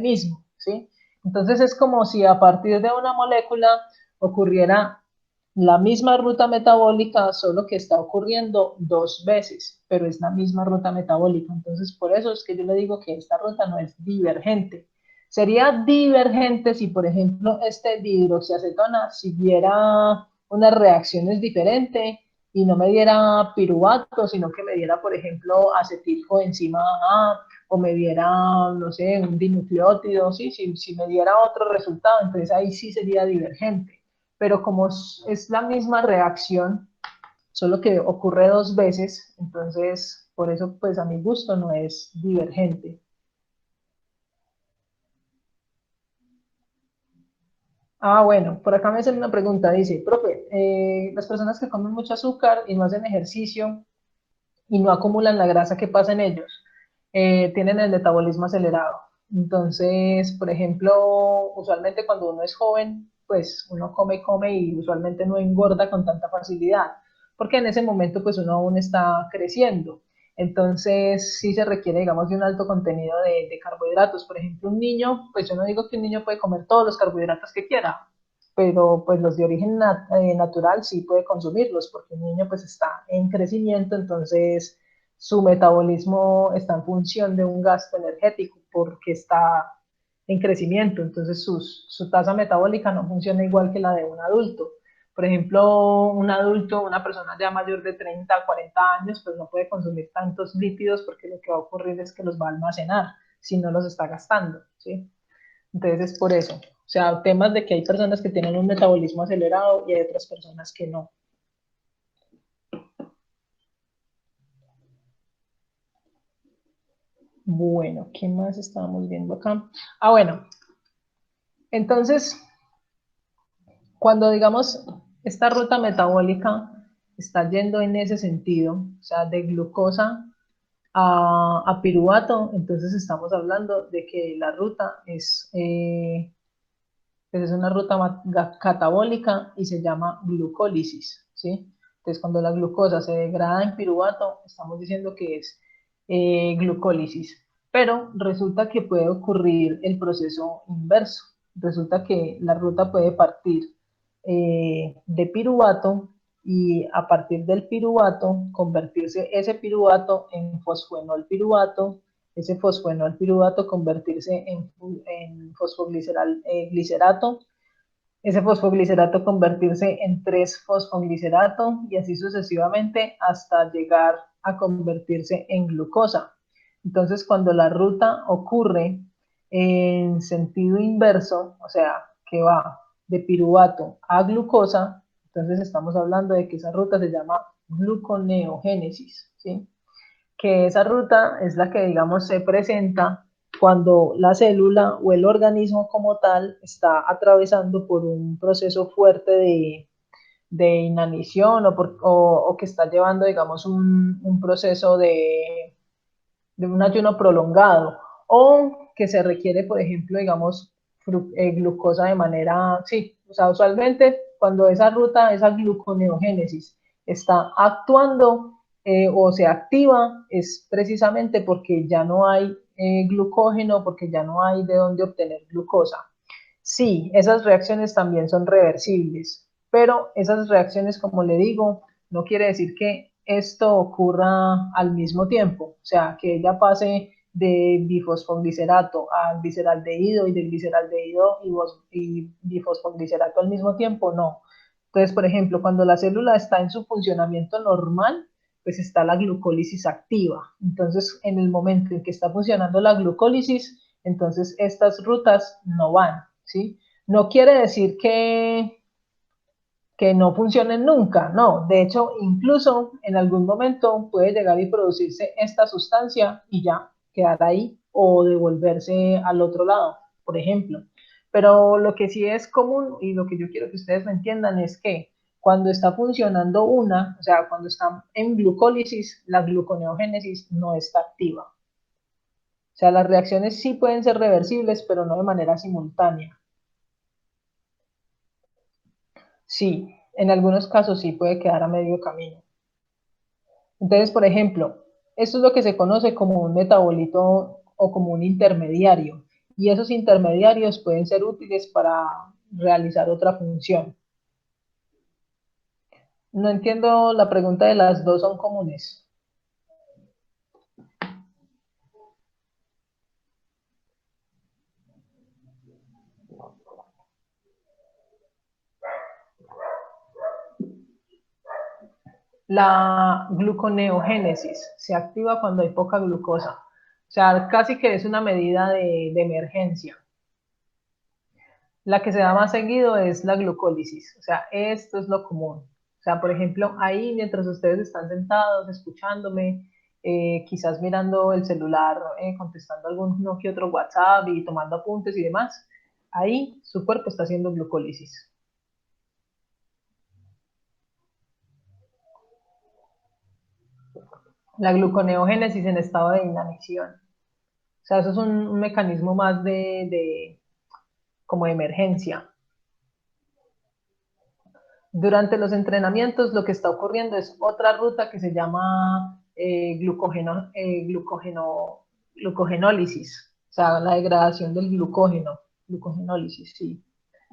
mismo, ¿sí? Entonces es como si a partir de una molécula ocurriera la misma ruta metabólica, solo que está ocurriendo dos veces, pero es la misma ruta metabólica. Entonces, por eso es que yo le digo que esta ruta no es divergente. Sería divergente si, por ejemplo, este dihidroxiacetona siguiera unas reacciones diferentes y no me diera piruvato, sino que me diera, por ejemplo, acetilcoenzima A, o me diera, no sé, un dinucleótido, ¿sí? Si me diera otro resultado, entonces ahí sí sería divergente. Pero como es la misma reacción, solo que ocurre dos veces, entonces por eso pues a mi gusto no es divergente. Ah, bueno, por acá me hacen una pregunta, dice, profe, las personas que comen mucho azúcar y no hacen ejercicio y no acumulan la grasa que pasa en ellos, tienen el metabolismo acelerado. Entonces, por ejemplo, usualmente cuando uno es joven, pues uno come y come y usualmente no engorda con tanta facilidad, porque en ese momento pues uno aún está creciendo. Entonces, sí se requiere, digamos, de un alto contenido de carbohidratos. Por ejemplo, un niño, pues yo no digo que un niño puede comer todos los carbohidratos que quiera, pero pues los de origen natural sí puede consumirlos, porque el niño pues está en crecimiento, entonces su metabolismo está en función de un gasto energético, porque está en crecimiento, entonces su tasa metabólica no funciona igual que la de un adulto. Por ejemplo, un adulto, una persona ya mayor de 30 40 años, pues no puede consumir tantos lípidos porque lo que va a ocurrir es que los va a almacenar si no los está gastando, ¿sí? Entonces es por eso. O sea, temas de que hay personas que tienen un metabolismo acelerado y hay otras personas que no. Bueno, ¿qué más estábamos viendo acá? Ah, bueno, entonces, cuando digamos esta ruta metabólica está yendo en ese sentido, o sea, de glucosa a piruvato, entonces estamos hablando de que la ruta pues es una ruta catabólica y se llama glucólisis, ¿sí? Entonces, cuando la glucosa se degrada en piruvato, estamos diciendo que es glucólisis. Pero resulta que puede ocurrir el proceso inverso. Resulta que la ruta puede partir de piruvato y a partir del piruvato convertirse ese piruvato en fosfoenol piruvato, ese fosfoenol piruvato convertirse en fosfogliceral glicerato, ese fosfoglicerato convertirse en 3-fosfoglicerato y así sucesivamente hasta llegar a convertirse en glucosa. Entonces, cuando la ruta ocurre en sentido inverso, o sea, que va de piruvato a glucosa, entonces estamos hablando de que esa ruta se llama gluconeogénesis, ¿sí? Que esa ruta es la que, digamos, se presenta cuando la célula o el organismo como tal está atravesando por un proceso fuerte de inanición o que está llevando, digamos, un proceso de un ayuno prolongado o que se requiere, por ejemplo, digamos, glucosa de manera, sí, o sea, usualmente cuando esa ruta, esa gluconeogénesis está actuando o se activa es precisamente porque ya no hay glucógeno, porque ya no hay de dónde obtener glucosa. Sí, esas reacciones también son reversibles, pero esas reacciones, como le digo, no quiere decir que esto ocurra al mismo tiempo, o sea, que ella pase de bifosfoglicerato a gliceraldehído y de gliceraldehído y bifosfoglicerato al mismo tiempo, no. Entonces, por ejemplo, cuando la célula está en su funcionamiento normal, pues está la glucólisis activa. Entonces, en el momento en que está funcionando la glucólisis, entonces estas rutas no van, ¿sí? No quiere decir que no funcionen nunca, no. De hecho, incluso en algún momento puede llegar y producirse esta sustancia y ya quedar ahí o devolverse al otro lado, por ejemplo. Pero lo que sí es común y lo que yo quiero que ustedes me entiendan es que cuando está funcionando una, o sea, cuando está en glucólisis, la gluconeogénesis no está activa. O sea, las reacciones sí pueden ser reversibles, pero no de manera simultánea. Sí, en algunos casos sí puede quedar a medio camino. Entonces, por ejemplo, esto es lo que se conoce como un metabolito o como un intermediario. y esos intermediarios pueden ser útiles para realizar otra función. No entiendo la pregunta de las dos son comunes. La gluconeogénesis se activa cuando hay poca glucosa. O sea, casi que es una medida de emergencia. La que se da más seguido es la glucólisis. O sea, esto es lo común. O sea, por ejemplo, ahí mientras ustedes están sentados escuchándome, quizás mirando el celular, contestando alguno que otro WhatsApp y tomando apuntes y demás, ahí su cuerpo está haciendo glucólisis. La gluconeogénesis en estado de inanición. O sea, eso es un mecanismo más como de emergencia. Durante los entrenamientos lo que está ocurriendo es otra ruta que se llama glucogenólisis, o sea, la degradación del glucógeno, glucogenólisis, sí.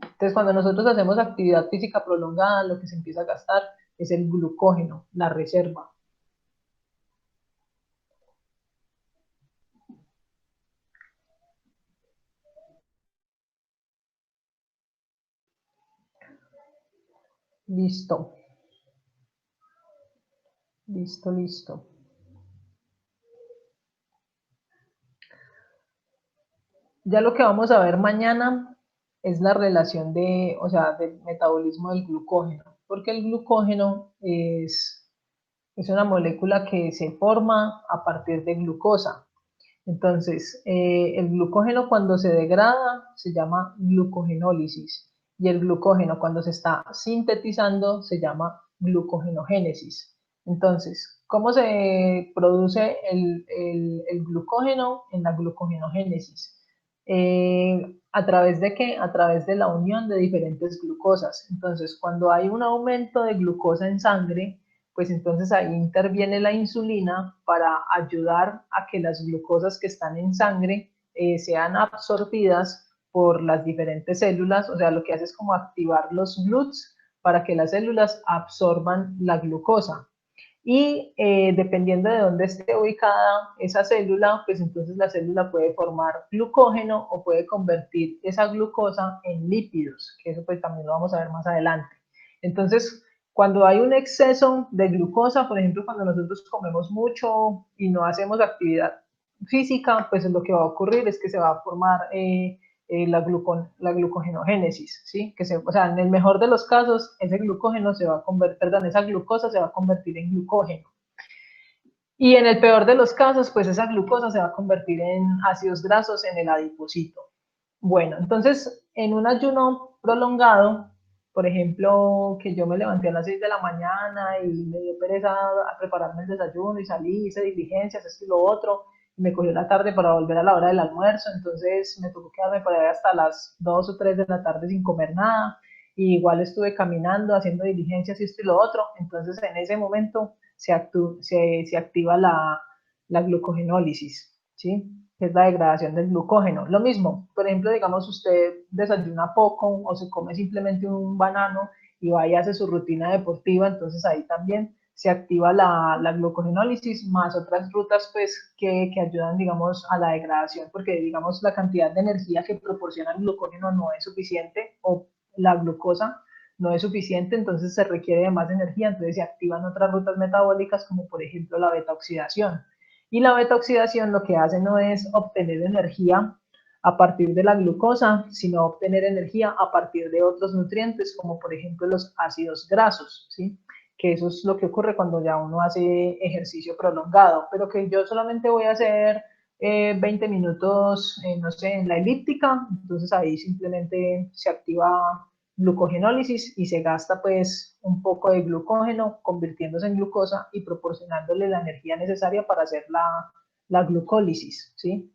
Entonces, cuando nosotros hacemos actividad física prolongada, lo que se empieza a gastar es el glucógeno, la reserva. Listo, listo, listo. Ya lo que vamos a ver mañana es la relación o sea, del metabolismo del glucógeno, porque el glucógeno es una molécula que se forma a partir de glucosa. Entonces, el glucógeno cuando se degrada se llama glucogenólisis y el glucógeno cuando se está sintetizando se llama glucogenogénesis. Entonces, ¿cómo se produce el glucógeno en la glucogenogénesis? ¿A través de qué? A través de la unión de diferentes glucosas. Entonces, cuando hay un aumento de glucosa en sangre, pues entonces ahí interviene la insulina para ayudar a que las glucosas que están en sangre sean absorbidas por las diferentes células, o sea, lo que hace es como activar los GLUTs para que las células absorban la glucosa. Y dependiendo de dónde esté ubicada esa célula, pues entonces la célula puede formar glucógeno o puede convertir esa glucosa en lípidos, que eso pues también lo vamos a ver más adelante. Entonces, cuando hay un exceso de glucosa, por ejemplo, cuando nosotros comemos mucho y no hacemos actividad física, pues lo que va a ocurrir es que se va a formar la glucogenogénesis, ¿sí? O sea, en el mejor de los casos, ese glucógeno se va a convertir, perdón, esa glucosa se va a convertir en glucógeno. Y en el peor de los casos, pues esa glucosa se va a convertir en ácidos grasos en el adiposito. Bueno, entonces, en un ayuno prolongado, por ejemplo, que yo me levanté a las 6 de la mañana y me dio pereza a prepararme el desayuno y salí, hice diligencias, esto y lo otro, y me cogió la tarde para volver a la hora del almuerzo, entonces me tocó quedarme por ahí hasta las 2 o 3 de la tarde sin comer nada, y igual estuve caminando, haciendo diligencias y esto y lo otro, entonces en ese momento se activa la glucogenólisis, ¿sí? Que es la degradación del glucógeno. Lo mismo, por ejemplo, digamos, usted desayuna poco o se come simplemente un banano y va y hace su rutina deportiva, entonces ahí también se activa la glucogenólisis más otras rutas pues que ayudan, digamos, a la degradación, porque, digamos, la cantidad de energía que proporciona el glucógeno no es suficiente o la glucosa no es suficiente, entonces se requiere de más energía, entonces se activan otras rutas metabólicas como por ejemplo la beta-oxidación. Y la beta-oxidación lo que hace no es obtener energía a partir de la glucosa, sino obtener energía a partir de otros nutrientes, como por ejemplo los ácidos grasos, ¿sí? Que eso es lo que ocurre cuando ya uno hace ejercicio prolongado, pero que yo solamente voy a hacer 20 minutos, no sé, en la elíptica, entonces ahí simplemente se activa glucogenólisis y se gasta pues un poco de glucógeno convirtiéndose en glucosa y proporcionándole la energía necesaria para hacer la glucólisis, ¿sí?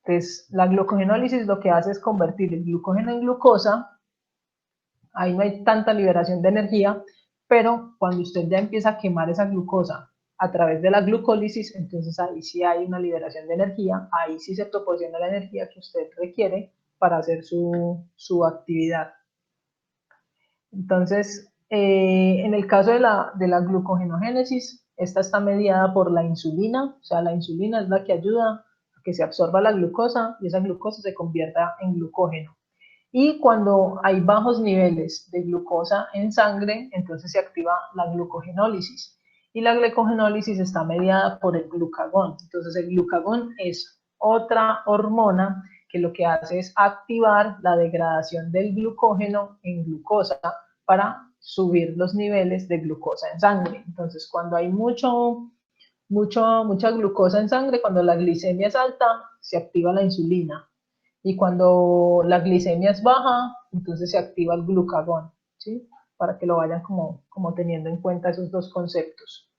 Entonces, la glucogenólisis lo que hace es convertir el glucógeno en glucosa, ahí no hay tanta liberación de energía, pero cuando usted ya empieza a quemar esa glucosa a través de la glucólisis, entonces ahí sí hay una liberación de energía, ahí sí se proporciona la energía que usted requiere para hacer su actividad. Entonces, en el caso de la glucogenogénesis, esta está mediada por la insulina, o sea, la insulina es la que ayuda a que se absorba la glucosa y esa glucosa se convierta en glucógeno. Y cuando hay bajos niveles de glucosa en sangre, entonces se activa la glucogenólisis. Y la glucogenólisis está mediada por el glucagón. Entonces el glucagón es otra hormona que lo que hace es activar la degradación del glucógeno en glucosa para subir los niveles de glucosa en sangre. Entonces cuando hay mucha glucosa en sangre, cuando la glicemia es alta, se activa la insulina. Y cuando la glicemia es baja, entonces se activa el glucagón, ¿sí? Para que lo vayan como teniendo en cuenta esos dos conceptos.